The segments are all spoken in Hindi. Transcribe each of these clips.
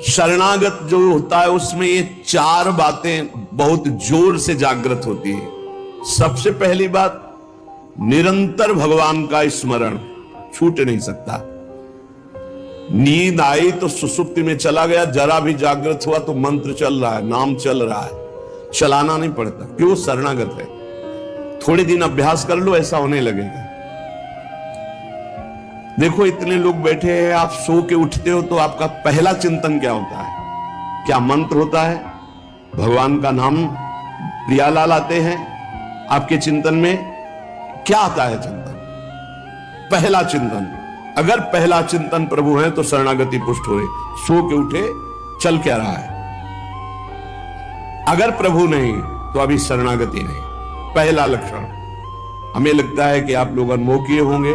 शरणागत जो होता है उसमें ये चार बातें बहुत जोर से जागृत होती है। सबसे पहली बात, निरंतर भगवान का स्मरण छूट नहीं सकता। नींद आई तो सुसुप्ति में चला गया, जरा भी जागृत हुआ तो मंत्र चल रहा है, नाम चल रहा है, चलाना नहीं पड़ता। क्यों? शरणागत है। थोड़े दिन अभ्यास कर लो, ऐसा होने लगेगा। देखो इतने लोग बैठे हैं, आप सो के उठते हो तो आपका पहला चिंतन क्या होता है? क्या मंत्र होता है? भगवान का नाम प्रियालाल आते हैं आपके चिंतन में? क्या आता है चिंतन? पहला चिंतन। अगर पहला चिंतन प्रभु है तो शरणागति पुष्ट हो रही। सो के उठे, चल क्या रहा है? अगर प्रभु नहीं तो अभी शरणागति नहीं। पहला लक्षण। हमें लगता है कि आप लोग अनमोकीय होंगे,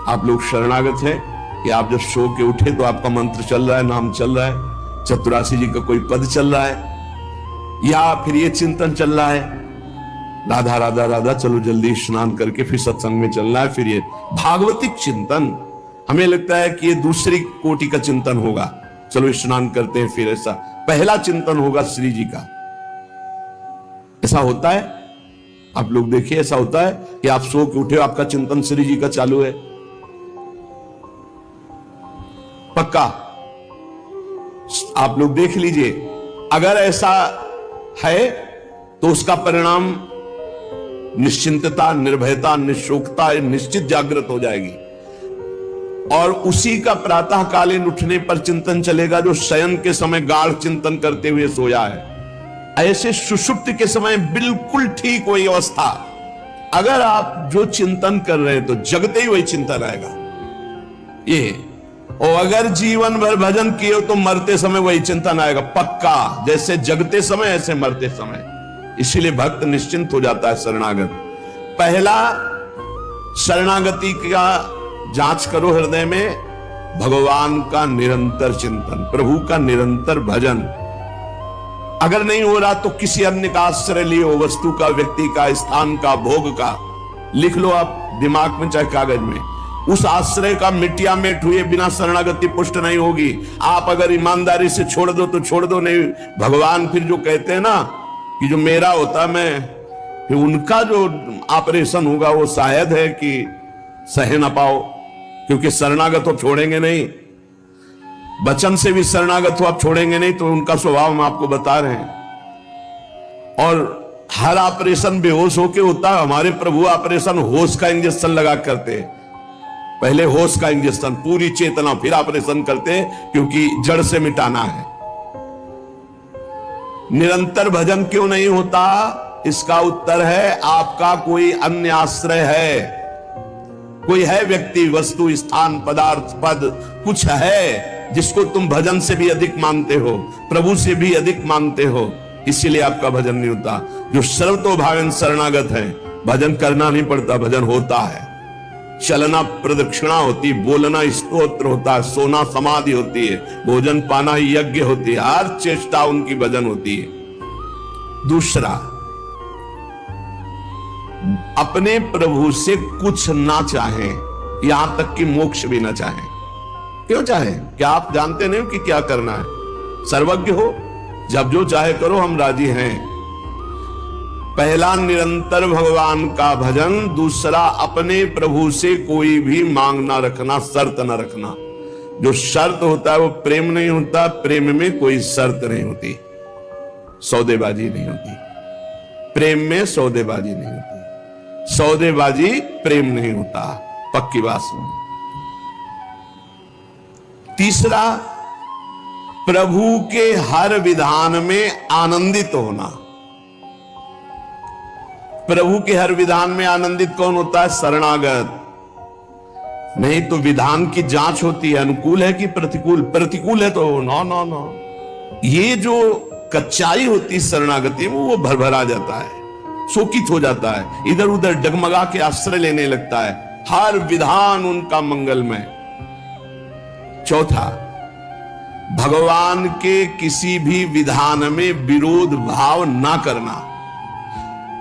आप लोग शरणागत हैं कि आप जब सो के उठे तो आपका मंत्र चल रहा है, नाम चल रहा है, चतुरासी जी का कोई पद चल रहा है, या फिर ये चिंतन चल रहा है, राधा राधा राधा, चलो जल्दी स्नान करके फिर सत्संग में चलना है। फिर ये भागवतिक चिंतन, हमें लगता है कि ये दूसरी कोटि का चिंतन होगा, चलो स्नान करते हैं फिर। ऐसा पहला चिंतन होगा श्री जी का। ऐसा होता है? आप लोग देखिए, ऐसा होता है कि आप सो के उठे, आपका चिंतन श्री जी का चालू है? पक्का? आप लोग देख लीजिए, अगर ऐसा है तो उसका परिणाम निश्चिंतता, निर्भयता, निशोकता निश्चित जागृत हो जाएगी। और उसी का प्रातः कालीन उठने पर चिंतन चलेगा जो शयन के समय गाढ़ चिंतन करते हुए सोया है। ऐसे सुषुप्ति के समय बिल्कुल ठीक वही अवस्था। अगर आप जो चिंतन कर रहे हैं तो जगते ही वही चिंतन आएगा ये। और अगर जीवन भर भजन किए तो मरते समय वही चिंतन आएगा, पक्का। जैसे जगते समय ऐसे मरते समय। इसीलिए भक्त निश्चिंत हो जाता है शरणागत। पहला, शरणागति का जांच करो हृदय में, भगवान का निरंतर चिंतन, प्रभु का निरंतर भजन। अगर नहीं हो रहा तो किसी अन्य का आश्रय लियो, वस्तु का, व्यक्ति का, स्थान का, भोग का। लिख लो आप दिमाग में चाहे कागज में। उस आश्रय का मिट्टिया मेट हुए बिना शरणागति पुष्ट नहीं होगी। आप अगर ईमानदारी से छोड़ दो तो छोड़ दो, नहीं भगवान फिर जो कहते हैं ना कि जो मेरा होता मैं, फिर उनका जो ऑपरेशन होगा वो शायद है कि सह ना पाओ, क्योंकि शरणागत हो छोड़ेंगे नहीं। वचन से भी शरणागत हो आप छोड़ेंगे नहीं, तो उनका स्वभाव हम आपको बता रहे हैं। और हर ऑपरेशन बेहोश होके होता है। हमारे प्रभु ऑपरेशन होश का इंजेक्शन लगा करते, पहले होश का इंजेक्शन, पूरी चेतना, फिर ऑपरेशन करते, क्योंकि जड़ से मिटाना है। निरंतर भजन क्यों नहीं होता? इसका उत्तर है आपका कोई अन्य आश्रय है, कोई है व्यक्ति, वस्तु, स्थान, पदार्थ, पद, कुछ है जिसको तुम भजन से भी अधिक मानते हो, प्रभु से भी अधिक मानते हो, इसीलिए आपका भजन नहीं होता। जो सर्वतोभावेन शरणागत है, भजन करना नहीं पड़ता, भजन होता है। चलना प्रदक्षिणा होती, बोलना स्तोत्र होता है, सोना समाधि होती है, भोजन पाना यज्ञ होती है, हर चेष्टा उनकी भजन होती है। दूसरा, अपने प्रभु से कुछ ना चाहें, यहां तक कि मोक्ष भी ना चाहें। क्यों चाहें? क्या आप जानते नहीं हो कि क्या करना है? सर्वज्ञ हो, जब जो चाहे करो, हम राजी हैं। पहला, निरंतर भगवान का भजन। दूसरा, अपने प्रभु से कोई भी मांग ना रखना, शर्त ना रखना। जो शर्त होता है वो प्रेम नहीं होता। प्रेम में कोई शर्त नहीं होती, सौदेबाजी नहीं होती। प्रेम में सौदेबाजी नहीं होती, सौदेबाजी प्रेम नहीं होता, पक्की बात सुन। तीसरा, प्रभु के हर विधान में आनंदित होना। प्रभु के हर विधान में आनंदित कौन होता है? शरणागत। नहीं तो विधान की जांच होती है, अनुकूल है कि प्रतिकूल। प्रतिकूल है तो नो नो नो। ये जो कच्चाई होती है शरणागति में, वो भरभरा जाता है, शोकित हो जाता है, इधर उधर डगमगा के आश्रय लेने लगता है। हर विधान उनका मंगलमय। चौथा, भगवान के किसी भी विधान में विरोध भाव ना करना।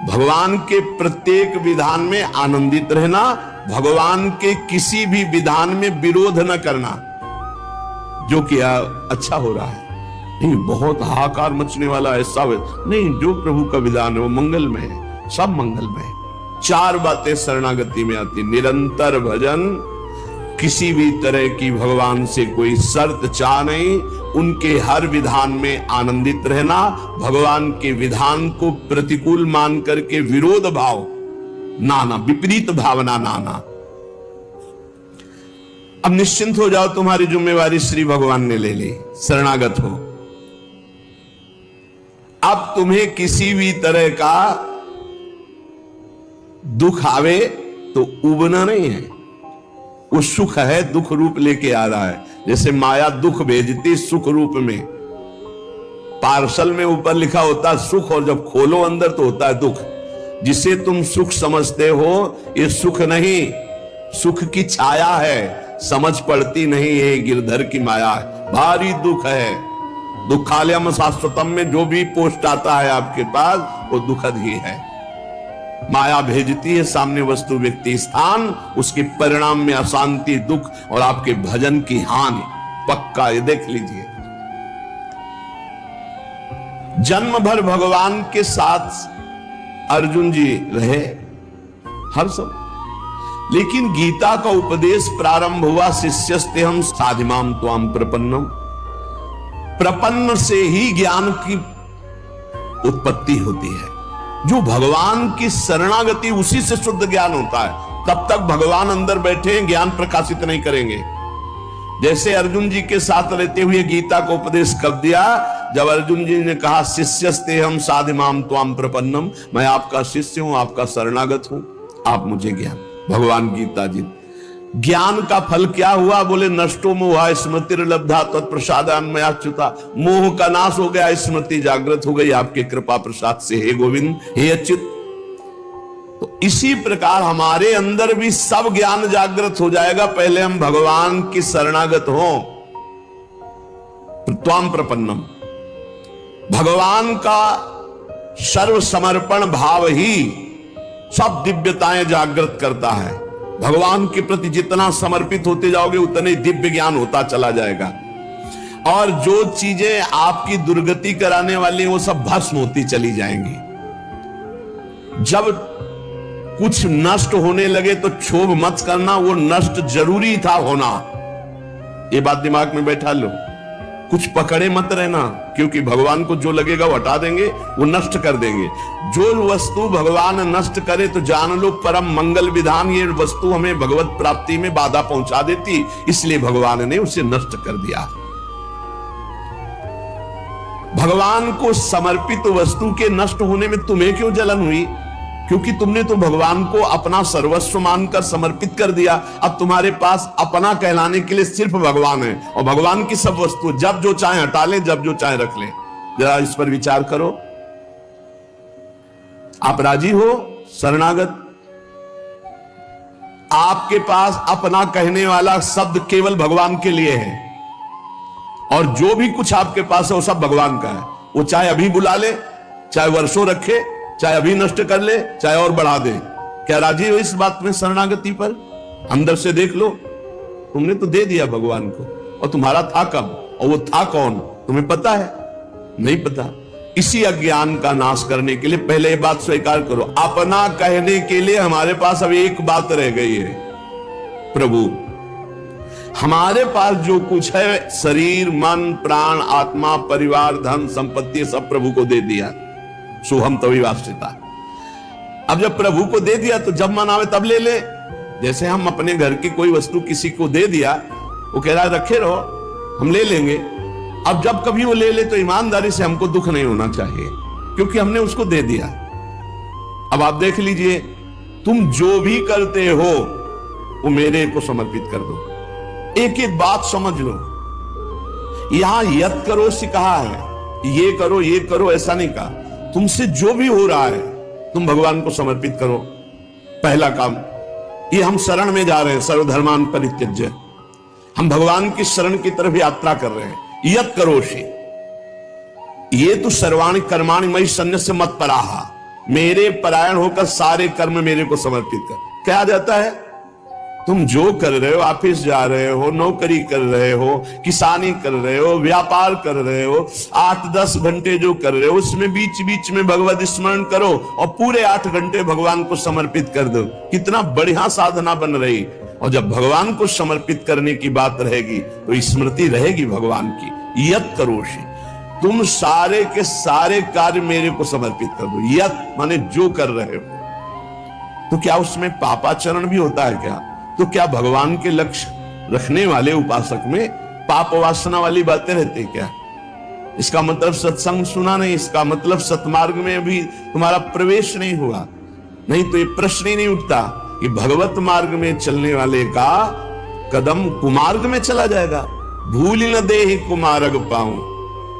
भगवान के प्रत्येक विधान में आनंदित रहना, भगवान के किसी भी विधान में विरोध न करना। जो किया अच्छा हो रहा है, नहीं बहुत हाहाकार मचने वाला ऐसा नहीं, जो प्रभु का विधान है वो मंगलमय है, सब मंगलमय है। 4 बातें शरणागति में आती, निरंतर भजन, किसी भी तरह की भगवान से कोई शर्त चाह नहीं, उनके हर विधान में आनंदित रहना, भगवान के विधान को प्रतिकूल मान करके विरोध भाव नाना, विपरीत भावना नाना। अब निश्चिंत हो जाओ, तुम्हारी जिम्मेवारी श्री भगवान ने ले ली, शरणागत हो। अब तुम्हें किसी भी तरह का दुख आवे तो उबना नहीं है, वो सुख है, दुख रूप लेके आ रहा है। जैसे माया दुख भेजती सुख रूप में, पार्सल में ऊपर लिखा होता सुख और जब खोलो अंदर तो होता है दुख। जिसे तुम सुख समझते हो ये सुख नहीं, सुख की छाया है, समझ पड़ती नहीं है, गिरधर की माया है, भारी दुख है। दुखालयम शाश्वतम में जो भी पोस्ट आता है आपके पास वो दुखद ही है। माया भेजती है सामने वस्तु व्यक्ति स्थान, उसके परिणाम में अशांति, दुख और आपके भजन की हानि पक्का, ये देख लीजिए। जन्म भर भगवान के साथ अर्जुन जी रहे हर समय, लेकिन गीता का उपदेश प्रारंभ हुआ शिष्यस्ते हम साधिमाम त्वाम प्रपन्नम। प्रपन्न से ही ज्ञान की उत्पत्ति होती है। जो भगवान की शरणागति, उसी से शुद्ध ज्ञान होता है। तब तक भगवान अंदर बैठे हैं, ज्ञान प्रकाशित नहीं करेंगे। जैसे अर्जुन जी के साथ रहते हुए गीता को उपदेश कर दिया, जब अर्जुन जी ने कहा शिष्यस्ते हम साधिमाम त्वाम प्रपन्नम, मैं आपका शिष्य हूं, आपका शरणागत हूं, आप मुझे ज्ञान। भगवान गीता जी, ज्ञान का फल क्या हुआ? बोले नष्टो मोह स्मृतिर्लब्धा तत्प्रसादान्मयाच्युता। मोह का नाश हो गया, स्मृति जागृत हो गई आपके कृपा प्रसाद से, हे गोविंद, हे अच्युत। तो इसी प्रकार हमारे अंदर भी सब ज्ञान जागृत हो जाएगा, पहले हम भगवान की शरणागत हो। त्वाम प्रपन्नम, भगवान का सर्व समर्पण भाव ही सब दिव्यताएं जागृत करता है। भगवान के प्रति जितना समर्पित होते जाओगे उतने दिव्य ज्ञान होता चला जाएगा, और जो चीजें आपकी दुर्गति कराने वाली वो सब भस्म होती चली जाएंगी। जब कुछ नष्ट होने लगे तो क्षोभ मत करना, वो नष्ट जरूरी था होना, ये बात दिमाग में बैठा लो। कुछ पकड़े मत रहना, क्योंकि भगवान को जो लगेगा वो हटा देंगे, वो नष्ट कर देंगे। जो वस्तु भगवान नष्ट करे तो जान लो परम मंगल विधान, ये वस्तु हमें भगवत प्राप्ति में बाधा पहुंचा देती, इसलिए भगवान ने उसे नष्ट कर दिया। भगवान को समर्पित वस्तु के नष्ट होने में तुम्हें क्यों जलन हुई? क्योंकि तुमने तो भगवान को अपना सर्वस्व मानकर समर्पित कर दिया। अब तुम्हारे पास अपना कहलाने के लिए सिर्फ भगवान है, और भगवान की सब वस्तु जब जो चाहे हटा ले, जब जो चाहे रख ले। जरा इस पर विचार करो। आप राजी हो शरणागत? आपके पास अपना कहने वाला शब्द केवल भगवान के लिए है, और जो भी कुछ आपके पास है वो सब भगवान का है। वो चाहे अभी बुला ले, चाहे वर्षों रखे, चाहे अभी नष्ट कर ले, चाहे और बढ़ा दे। क्या राजी हो इस बात में शरणागति पर? अंदर से देख लो, तुमने तो दे दिया भगवान को, और तुम्हारा था कब, और वो था कौन, तुम्हें पता है? नहीं पता। इसी अज्ञान का नाश करने के लिए पहले ये बात स्वीकार करो, अपना कहने के लिए हमारे पास अब एक बात रह गई है, प्रभु। हमारे पास जो कुछ है, शरीर, मन, प्राण, आत्मा, परिवार, धन, संपत्ति, सब प्रभु को दे दिया। सोहम तभी वास्तिता। अब जब प्रभु को दे दिया तो जब मन आवे तब ले ले। जैसे हम अपने घर की कोई वस्तु किसी को दे दिया, वो कह रहा है रखे रहो, हम ले लेंगे। अब जब कभी वो ले ले तो ईमानदारी से हमको दुख नहीं होना चाहिए, क्योंकि हमने उसको दे दिया। अब आप देख लीजिए, तुम जो भी करते हो वो मेरे को समर्पित कर दो। एक एक बात समझ लो। यहां यत करो से कहा है, ये करो ऐसा नहीं कहा। तुमसे जो भी हो रहा है तुम भगवान को समर्पित करो। पहला काम ये, हम शरण में जा रहे हैं, सर्वधर्मान परित्यज्य। हम भगवान की शरण की तरफ यात्रा कर रहे हैं। यत करोषि, ये तो सर्वाणि कर्माणि मयि सन्न्यस्य मत्पराः, मेरे परायण होकर सारे कर्म मेरे को समर्पित कर। क्या जाता है? तुम जो कर रहे हो, ऑफिस जा रहे हो, नौकरी कर रहे हो, किसानी कर रहे हो, व्यापार कर रहे हो, 8-10 घंटे जो कर रहे हो उसमें बीच बीच में भगवत स्मरण करो और पूरे 8 घंटे भगवान को समर्पित कर दो। कितना बढ़िया साधना बन रही। और जब भगवान को समर्पित करने की बात रहेगी तो स्मृति रहेगी भगवान की। यत करोषि, तुम सारे के सारे कार्य मेरे को समर्पित कर दो। यत माने जो कर रहे हो। तो क्या उसमें पापाचरण भी होता है क्या? तो क्या भगवान के लक्ष्य रखने वाले उपासक में पाप वासना वाली बातें रहती क्या? इसका मतलब सत्संग सुना नहीं, इसका मतलब सतमार्ग में भी तुम्हारा प्रवेश नहीं हुआ। नहीं तो ये प्रश्न ही नहीं उठता कि भगवत मार्ग में चलने वाले का कदम कुमार्ग में चला जाएगा। भूल न देहि कुमार्ग पाऊं।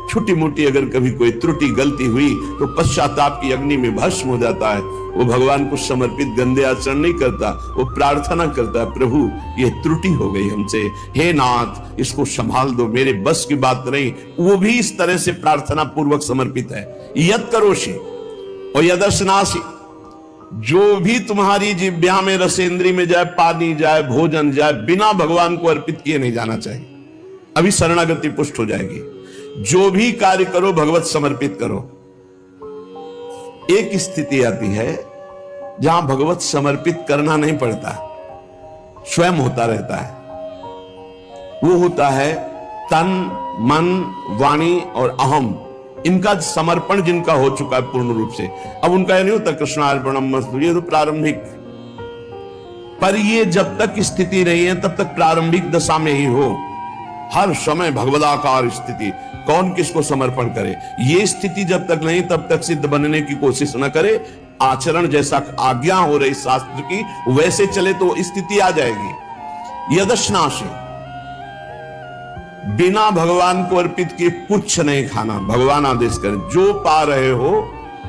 छोटी मोटी अगर कभी कोई त्रुटि गलती हुई तो पश्चाताप की अग्नि में भस्म हो जाता है। वो भगवान को समर्पित गंदे आचरण नहीं करता, वो प्रार्थना करता है, प्रभु ये त्रुटि हो गई हमसे, हे नाथ इसको संभाल दो, मेरे बस की बात नहीं। वो भी इस तरह से प्रार्थना पूर्वक समर्पित है। यत करोषि और यदर्शनासि, जो भी तुम्हारी जिह्वा में रसेंद्री में जाए, पानी जाए, भोजन जाए, बिना भगवान को अर्पित किए नहीं जाना चाहिए। अभी शरणागति पुष्ट हो जाएगी। जो भी कार्य करो भगवत समर्पित करो। एक स्थिति आती है जहां भगवत समर्पित करना नहीं पड़ता, स्वयं होता रहता है। वो होता है तन, मन, वाणी और अहम, इनका समर्पण जिनका हो चुका है पूर्ण रूप से। अब उनका यह नहीं होता कृष्णार्पणमस्तु, ये तो प्रारंभिक। पर ये जब तक स्थिति नहीं है तब तक प्रारंभिक दशा में ही हो। हर समय भगवदाकार स्थिति, कौन किसको समर्पण करे, ये स्थिति जब तक नहीं तब तक सिद्ध बनने की कोशिश न करे। आचरण जैसा आज्ञा हो रही शास्त्र की वैसे चले तो स्थिति आ जाएगी। यदश्नाशि, बिना भगवान को अर्पित किए कुछ नहीं खाना। भगवान आदेश करें जो पा रहे हो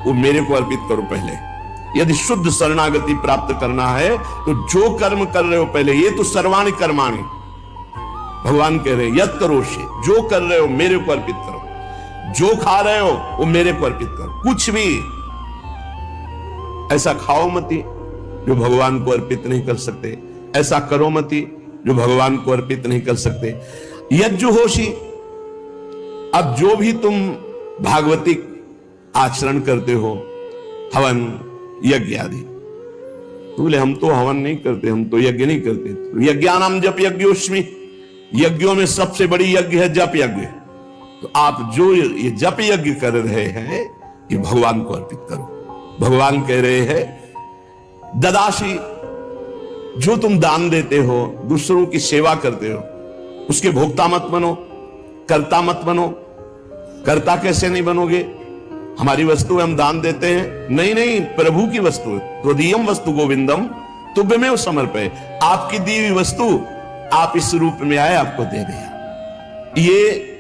वो मेरे को अर्पित करो पहले। यदि शुद्ध शरणागति प्राप्त करना है तो जो कर्म कर रहे हो पहले, ये तो सर्वाणि कर्माणि भगवान कह रहे यत करोषि, जो कर रहे हो मेरे को अर्पित करो। जो खा रहे हो वो मेरे को अर्पित करो। कुछ भी ऐसा खाओ मती जो भगवान को अर्पित नहीं कर सकते, ऐसा करो मती जो भगवान को अर्पित नहीं कर सकते। यज्जुहोषि, अब जो भी तुम भागवतिक आचरण करते हो, हवन यज्ञ आदि, तो बोले हम तो हवन नहीं करते, हम तो यज्ञ नहीं करते। यज्ञानाम जप यज्ञोस्मि, यज्ञों में सबसे बड़ी यज्ञ है जप यज्ञ। तो आप जो ये जप यज्ञ कर रहे हैं ये भगवान को अर्पित करो। भगवान कह रहे हैं ददासी, जो तुम दान देते हो, दूसरों की सेवा करते हो, उसके भोक्ता मत बनो, कर्ता मत बनो। कर्ता कैसे नहीं बनोगे? हमारी वस्तु हम दान देते हैं, नहीं नहीं, प्रभु की वस्तु है। त्वदीयम वस्तु गोविंदम तुभ्यमेव समर्पय। आपकी दी हुई वस्तु आप इस रूप में आए, आपको दे दिया। ये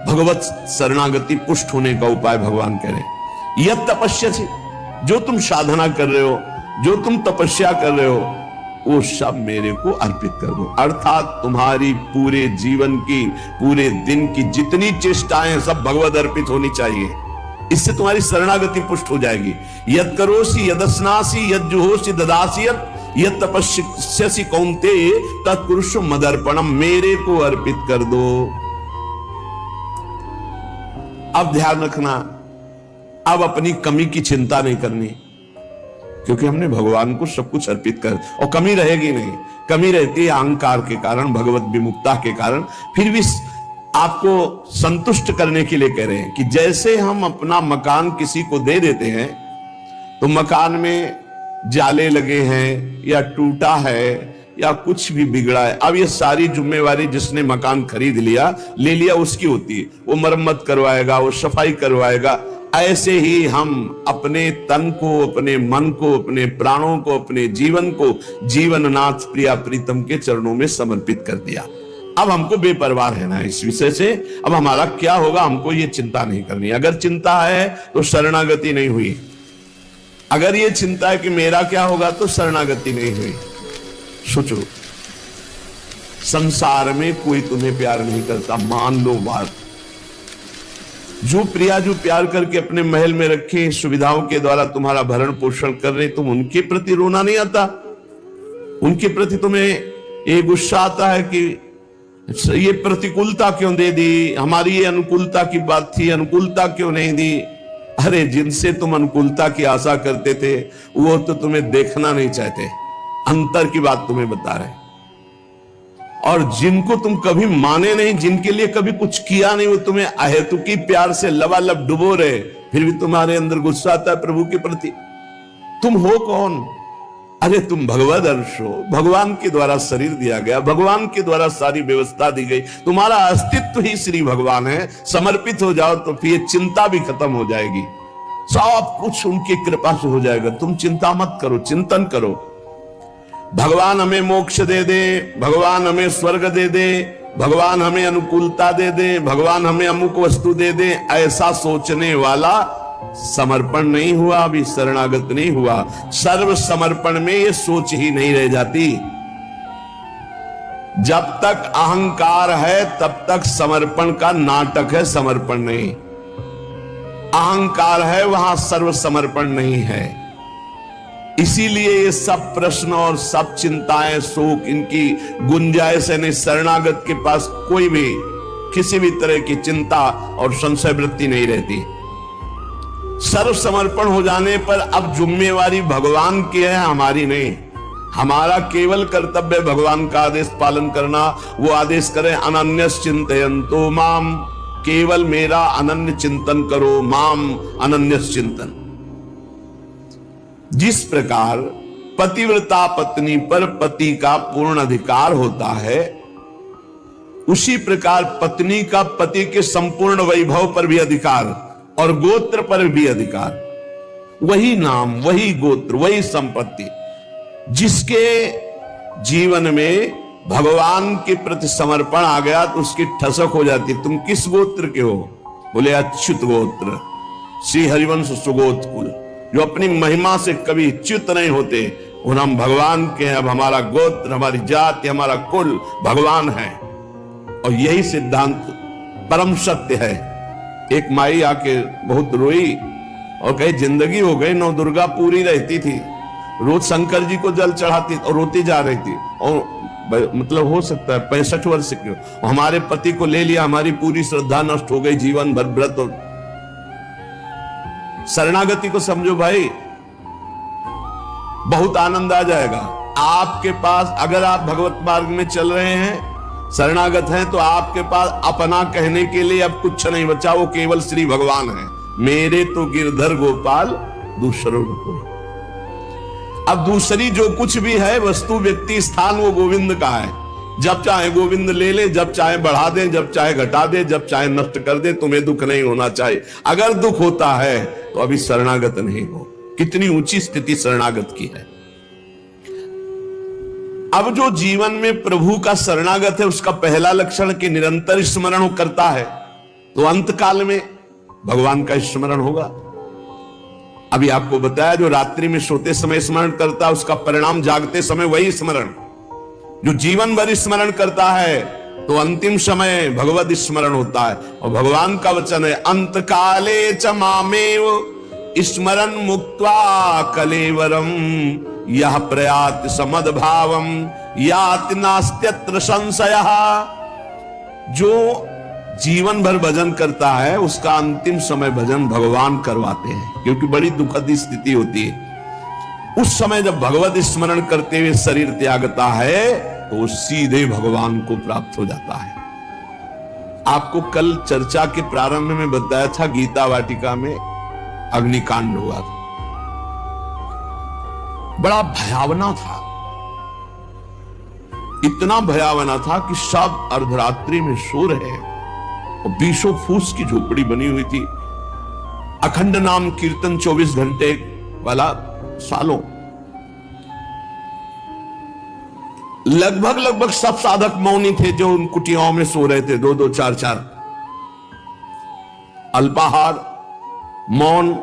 भगवत शरणागति पुष्ट होने का उपाय भगवान कह रहे। यह तपस्या से, जो तुम साधना कर रहे हो, जो तुम तपस्या कर रहे हो, वो सब मेरे को अर्पित कर दो। अर्थात तुम्हारी पूरे जीवन की, पूरे दिन की जितनी चेष्टाएं सब भगवत अर्पित होनी चाहिए। इससे तुम्हारी शरणागति पुष्ट हो जाएगी। यद करोसि यदस्नासि यज्जुहोसि ददासि यद तपस्यसि कौन्तेय तत्कुरुषु मदर्पणम, मेरे को अर्पित कर दो। अब ध्यान रखना, अब अपनी कमी की चिंता नहीं करनी, क्योंकि हमने भगवान को सब कुछ अर्पित कर, और कमी रहेगी नहीं। कमी रहती है अहंकार के कारण, भगवत विमुक्ता के कारण। फिर भी आपको संतुष्ट करने के लिए कह रहे हैं कि जैसे हम अपना मकान किसी को दे देते हैं तो मकान में जाले लगे हैं या टूटा है या कुछ भी बिगड़ा है, अब ये सारी जिम्मेवारी जिसने मकान खरीद लिया ले लिया उसकी होती है। वो मरम्मत करवाएगा, वो सफाई करवाएगा। ऐसे ही हम अपने तन को, अपने मन को, अपने प्राणों को, अपने जीवन को जीवननाथ प्रिया प्रीतम के चरणों में समर्पित कर दिया। अब हमको बेपरवाह रहना है इस विषय से। अब हमारा क्या होगा हमको ये चिंता नहीं करनी। अगर चिंता है तो शरणागति नहीं हुई, अगर ये चिंता है कि मेरा क्या होगा तो शरणागति नहीं हुई। सोचो, संसार में कोई तुम्हें प्यार नहीं करता, मान लो बात। जो प्रिया, जो प्यार करके अपने महल में रखे, सुविधाओं के द्वारा तुम्हारा भरण पोषण कर रहे, तुम उनके प्रति रोना नहीं आता? उनके प्रति तुम्हें ये गुस्सा आता है कि ये प्रतिकूलता क्यों दे दी, हमारी ये अनुकूलता की बात थी, अनुकूलता क्यों नहीं दी। अरे जिनसे तुम अनुकूलता की आशा करते थे वो तो तुम्हें देखना नहीं चाहते, अंतर की बात तुम्हें बता रहे। और जिनको तुम कभी माने नहीं, जिनके लिए कभी कुछ किया नहीं, वो तुम्हें अहेतुकी प्यार से लबालब डुबो रहे, फिर भी तुम्हारे अंदर गुस्सा आता है प्रभु के प्रति। तुम हो कौन? अरे तुम भगवद अंश हो, भगवान के द्वारा शरीर दिया गया, भगवान के द्वारा सारी व्यवस्था दी गई, तुम्हारा अस्तित्व ही श्री भगवान है। समर्पित हो जाओ तो फिर चिंता भी खत्म हो जाएगी, सब कुछ उनकी कृपा से हो जाएगा। तुम चिंता मत करो, चिंतन करो। भगवान हमें मोक्ष दे दे, भगवान हमें स्वर्ग दे दे, भगवान हमें अनुकूलता दे दे, भगवान हमें अमुक वस्तु दे दे, ऐसा सोचने वाला समर्पण नहीं हुआ, अभी शरणागत नहीं हुआ। सर्व समर्पण में ये सोच ही नहीं रह जाती। जब तक अहंकार है तब तक समर्पण का नाटक है, समर्पण नहीं। अहंकार है वहां सर्व समर्पण नहीं है। इसीलिए ये सब प्रश्न और सब चिंताएं, शोक, इनकी गुंजाइश नहीं। शरणागत के पास कोई भी किसी भी तरह की चिंता और संशय वृत्ति नहीं रहती। सर्व समर्पण हो जाने पर अब जिम्मेवारी भगवान की है, हमारी नहीं। हमारा केवल कर्तव्य भगवान का आदेश पालन करना। वो आदेश करें अनन्यस चिंतयन्तो माम, केवल मेरा अनन्य चिंतन करो, माम अनन्यस चिंतन। जिस प्रकार पतिव्रता पत्नी पर पति का पूर्ण अधिकार होता है, उसी प्रकार पत्नी का पति के संपूर्ण वैभव पर भी अधिकार और गोत्र पर भी अधिकार। वही नाम, वही गोत्र, वही संपत्ति। जिसके जीवन में भगवान के प्रति समर्पण आ गया तो उसकी ठसक हो जाती। तुम किस गोत्र के हो? बोले अच्युत गोत्र, श्री हरिवंश सुगोत कुल। जो अपनी महिमा से कभी च्युत नहीं होते, और हम भगवान के हैं। अब हमारा गोत्र, हमारी जाति, हमारा कुल भगवान है। और यही सिद्धांत परम सत्य है। एक माई आके बहुत रोई और कही जिंदगी हो गई, नौ दुर्गा पूरी रहती थी, रोज शंकर जी को जल चढ़ाती और रोती जा रही थी। और मतलब हो सकता है 65 वर्ष की, हमारे पति को ले लिया, हमारी पूरी श्रद्धा नष्ट हो गई, जीवन भर व्रत। और शरणागति को समझो भाई, बहुत आनंद आ जाएगा आपके पास। अगर आप भगवत मार्ग में चल रहे हैं, शरणागत हैं, तो आपके पास अपना कहने के लिए अब कुछ नहीं बचा, वो केवल श्री भगवान है। मेरे तो गिरधर गोपाल दूसरों को। अब दूसरी जो कुछ भी है वस्तु, व्यक्ति, स्थान, वो गोविंद का है। जब चाहे गोविंद ले ले, जब चाहे बढ़ा दे, जब चाहे घटा दे, जब चाहे नष्ट कर दे। तुम्हें दुख नहीं होना चाहिए। अगर दुख होता है तो अभी शरणागत नहीं हो। कितनी ऊंची स्थिति शरणागत की है। अब जो जीवन में प्रभु का शरणागत है, उसका पहला लक्षण कि निरंतर स्मरण करता है, तो अंत काल में भगवान का स्मरण होगा। अभी आपको बताया, जो रात्रि में सोते समय स्मरण करता है, उसका परिणाम जागते समय वही स्मरण। जो जीवन भर स्मरण करता है तो अंतिम समय भगवत स्मरण होता है। और भगवान का वचन है, अंत काले च मामेव स्मरण मुक्त्वा कलेवरम यह प्रयात समद भावम याति नास्त्यत्र संशयः। जो जीवन भर भजन करता है, उसका अंतिम समय भजन भगवान करवाते हैं, क्योंकि बड़ी दुखद स्थिति होती है। उस समय जब भगवत स्मरण करते हुए शरीर त्यागता है तो सीधे भगवान को प्राप्त हो जाता है। आपको कल चर्चा के प्रारंभ में बताया था, गीता वाटिका में अग्निकांड हुआ था। बड़ा भयावना था, इतना भयावना था कि सब अर्धरात्रि में सो रहे हैं और 20 फूस की झोपड़ी बनी हुई थी। अखंड नाम कीर्तन 24 घंटे वाला सालों। लगभग सब साधक मौनी थे जो उन कुटियाओं में सो रहे थे, 2-2, 4-4। अल्पाहार, मौन,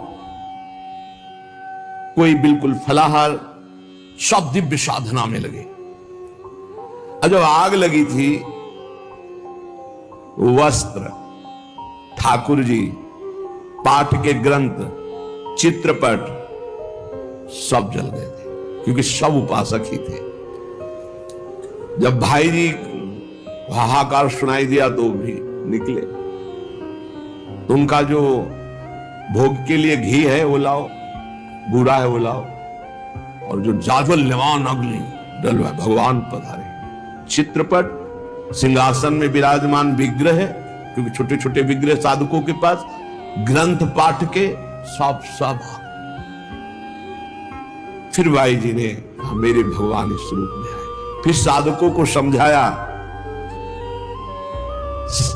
कोई बिल्कुल फलाहार, सब दिव्य साधना में लगे। जब आग लगी थी, वस्त्र, ठाकुर जी, पाठ के ग्रंथ, चित्रपट सब जल गए थे, क्योंकि सब उपासक ही थे। जब भाई जी हाहाकार सुनाई दिया तो भी निकले। तो उनका जो भोग के लिए घी है वो लाओ, बूरा है वो लाओ, और जो जाज्वल्यमान अग्नि डलवा भगवान पधारे। चित्रपट, सिंहासन में विराजमान विग्रह है, क्योंकि छोटे छोटे विग्रह साधकों के पास, ग्रंथ पाठ के सब। फिर भाई जी ने कहा मेरे भगवान इस रूप में आए। फिर साधकों को समझाया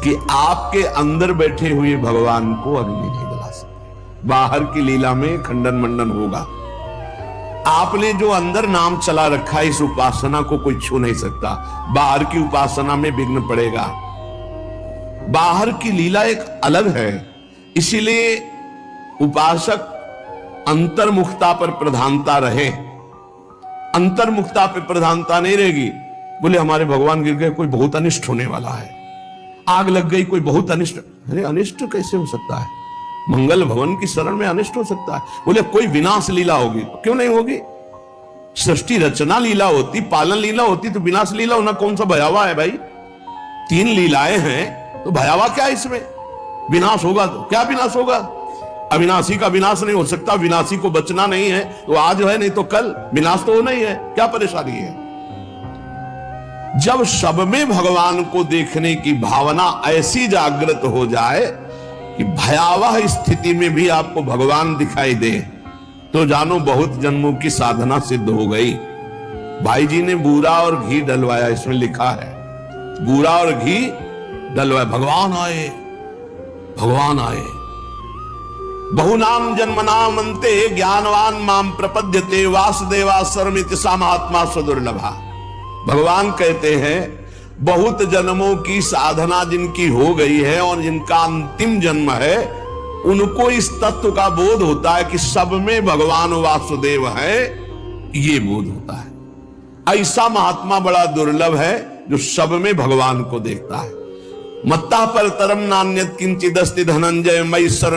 कि आपके अंदर बैठे हुए भगवान को अग्नि नहीं जला सकते, बाहर की लीला में खंडन मंडन होगा। आपने जो अंदर नाम चला रखा है, इस उपासना को कोई छू नहीं सकता, बाहर की उपासना में विघ्न पड़ेगा। बाहर की लीला एक अलग है, इसीलिए उपासक अंतर्मुखता पर प्रधानता रहे। अंतर्मुखता पर प्रधानता नहीं रहेगी, बोले हमारे भगवान गिर गए, कोई बहुत अनिष्ट होने वाला है, आग लग गई, कोई बहुत अनिष्ट। अरे अनिष्ट कैसे हो सकता है? मंगल भवन की शरण में अनिष्ट हो सकता है? बोले कोई विनाश लीला होगी। क्यों नहीं होगी? सृष्टि रचना लीला होती, पालन लीला होती, तो विनाश लीला होना कौन सा भयावह है भाई? 3 लीलाएं हैं तो भयावह क्या है इसमें? विनाश होगा तो क्या विनाश होगा? अविनाशी का विनाश नहीं हो सकता, विनाशी को बचना नहीं है तो आज है नहीं तो कल, विनाश तो होना ही है, क्या परेशानी है? जब सब में भगवान को देखने की भावना ऐसी जागृत हो जाए कि भयावह स्थिति में भी आपको भगवान दिखाई दे, तो जानो बहुत जन्मों की साधना सिद्ध हो गई। भाई जी ने बूरा और घी डलवाया, इसमें लिखा है बूरा और घी डलवाया, भगवान आए, भगवान आए। बहुनाम जन्मनाम अंते ज्ञानवान माम प्रपद्यते वासुदेवा सर्वमिति सा महात्मा सुदुर्लभा। भगवान कहते हैं बहुत जन्मों की साधना जिनकी हो गई है और जिनका अंतिम जन्म है, उनको इस तत्व का बोध होता है कि सब में भगवान वासुदेव है, ये बोध होता है। ऐसा महात्मा बड़ा दुर्लभ है जो सब में भगवान को देखता है। मत्ता पर तरम नान्यत किंचिदस्ति धनंजय मई शरण